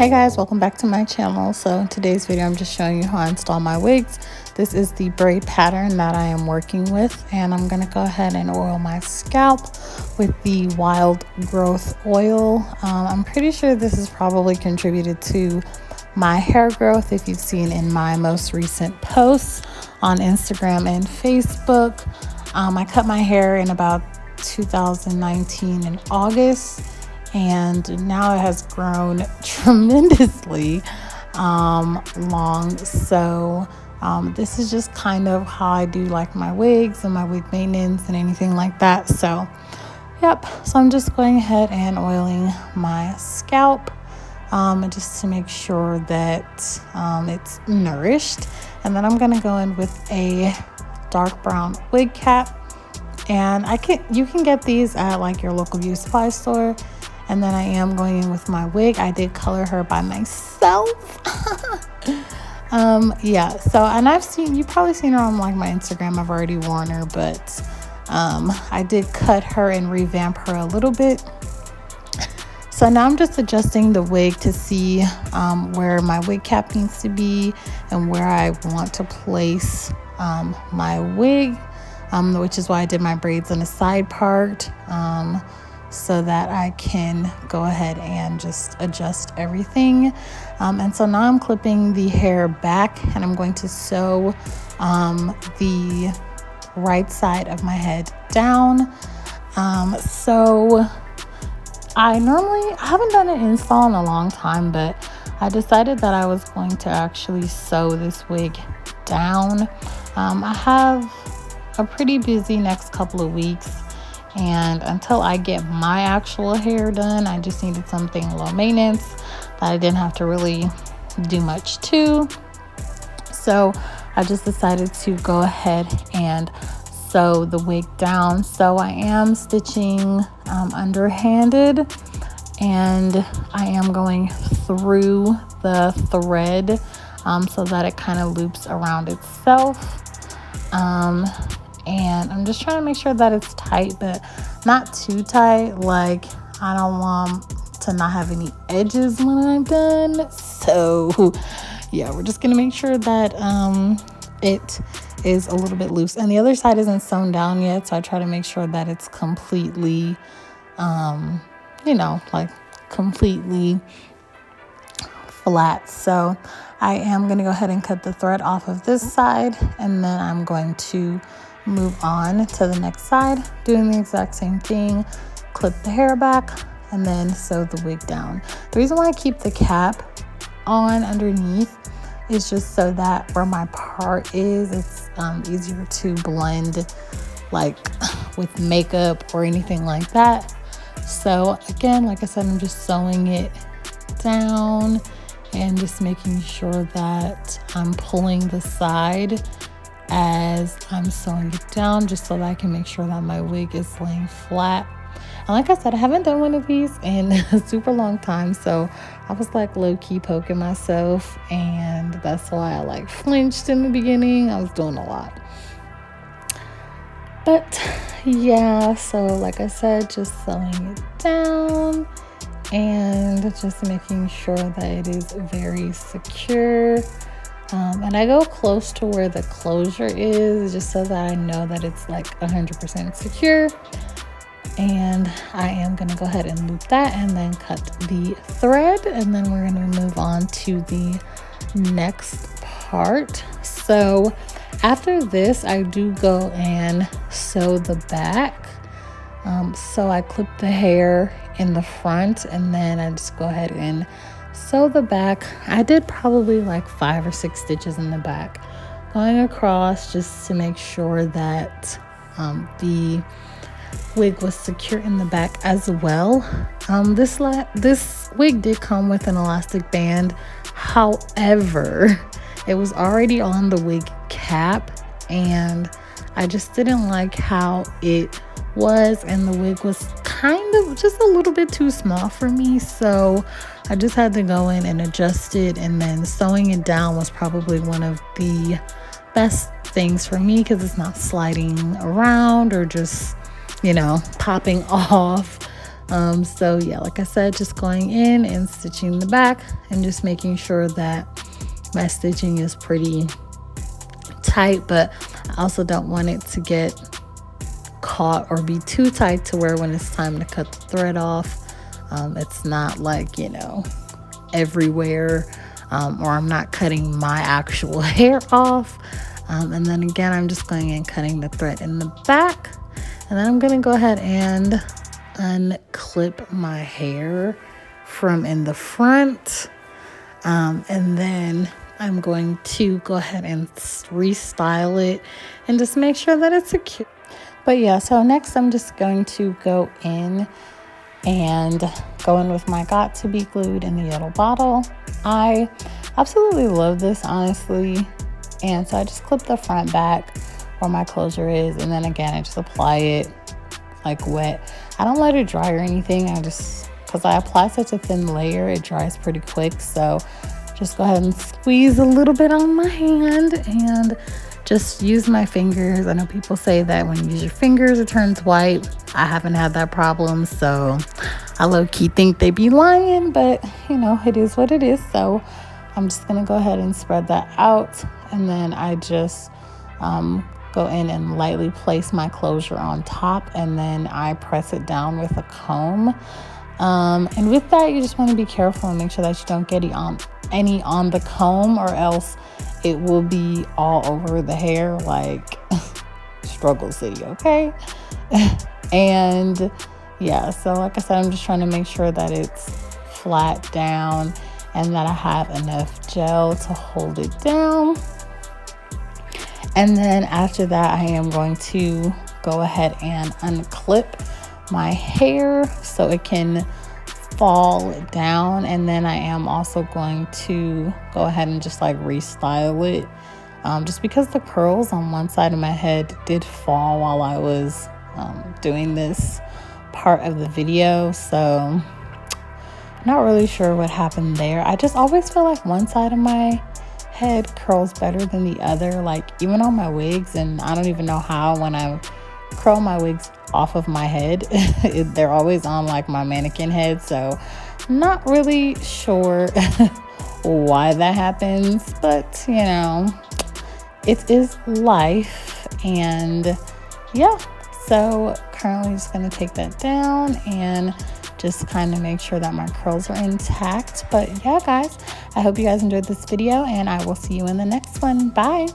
Hey guys, welcome back to my channel. So in today's video I'm just showing you how I install my wigs. This is the braid pattern that I am working with, and I'm going to go ahead and oil my scalp with the wild growth oil. I'm pretty sure this has probably contributed to my hair growth if you've seen in my most recent posts on Instagram and Facebook. I cut my hair in about 2019 in August, and now it has grown tremendously long. So this is just kind of how I do like my wigs and my wig maintenance and anything like that. So yep, so I'm just going ahead and oiling my scalp just to make sure that it's nourished. And then I'm gonna go in with a dark brown wig cap, and you can get these at like your local beauty supply store. And then I am going in with my wig. I did color her by myself. Yeah, so, and you've probably seen her on like my Instagram. I've already worn her, but I did cut her and revamp her a little bit. So now I'm just adjusting the wig to see where my wig cap needs to be and where I want to place my wig, which is why I did my braids on the side part, so that I can go ahead and just adjust everything. And so now I'm clipping the hair back, and I'm going to sew the right side of my head down. So I haven't done an install in a long time, but I decided that I was going to actually sew this wig down. I have a pretty busy next couple of weeks, and until I get my actual hair done, I just needed something low maintenance that I didn't have to really do much to. So I just decided to go ahead and sew the wig down. So I am stitching underhanded, and I am going through the thread so that it kind of loops around itself. And I'm just trying to make sure that it's tight, but not too tight. Like, I don't want to not have any edges when I'm done. So yeah, we're just gonna make sure that it is a little bit loose, and the other side isn't sewn down yet, so I try to make sure that it's completely like completely flat. So I am going to go ahead and cut the thread off of this side, and then I'm going to move on to the next side, doing the exact same thing. Clip the hair back and then sew the wig down. The reason why I keep the cap on underneath is just so that where my part is, it's easier to blend like with makeup or anything like that. So again, like I said, I'm just sewing it down and just making sure that I'm pulling the side as I'm sewing it down, just so that I can make sure that my wig is laying flat. And like I said, I haven't done one of these in a super long time, so I was like low-key poking myself, and that's why I like flinched in the beginning. I was doing a lot. But yeah, so like I said, just sewing it down and just making sure that it is very secure. And I go close to where the closure is, just so that I know that it's like 100% secure. And I am going to go ahead and loop that and then cut the thread, and then we're going to move on to the next part. So after this, I do go and sew the back. So I clip the hair in the front, and then I just go ahead and sew the back. I did probably like 5 or 6 stitches in the back, going across just to make sure that the wig was secure in the back as well. This wig did come with an elastic band. However, it was already on the wig cap, and I just didn't like how it was, and the wig was kind of just a little bit too small for me. So I just had to go in and adjust it, and then sewing it down was probably one of the best things for me, because it's not sliding around or just popping off. So yeah, like I said, just going in and stitching the back and just making sure that my stitching is pretty tight, but I also don't want it to get caught or be too tight to where when it's time to cut the thread off, it's not like, you know, everywhere, or I'm not cutting my actual hair off. And then again, I'm just going and cutting the thread in the back, and then I'm going to go ahead and unclip my hair from in the front, and then I'm going to go ahead and restyle it and just make sure that it's secure. But yeah, so next I'm just going to go in with my Got To Be Glued in the yellow bottle. I absolutely love this, honestly. And so I just clip the front back where my closure is, and then again I just apply it like wet. I don't let it dry or anything. Because I apply such a thin layer, it dries pretty quick. So just go ahead and squeeze a little bit on my hand and just use my fingers. I know people say that when you use your fingers it turns white. I haven't had that problem, so I low-key think they be lying, but you know, it is what it is. So I'm just gonna go ahead and spread that out, and then I just go in and lightly place my closure on top, and then I press it down with a comb. And with that, you just want to be careful and make sure that you don't get any on the comb, or else it will be all over the hair like struggle city, okay? And yeah, so like I said, I'm just trying to make sure that it's flat down and that I have enough gel to hold it down. And then after that, I am going to go ahead and unclip my hair so it can fall down. And then I am also going to go ahead and just like restyle it, just because the curls on one side of my head did fall while I was doing this part of the video. So not really sure what happened there. I just always feel like one side of my head curls better than the other, like even on my wigs. And I don't even know how, when I curl my wigs off of my head, they're always on like my mannequin head. So not really sure why that happens, but you know, it is life. And yeah, so currently just gonna take that down and just kind of make sure that my curls are intact. But yeah, guys, I hope you guys enjoyed this video, and I will see you in the next one. Bye.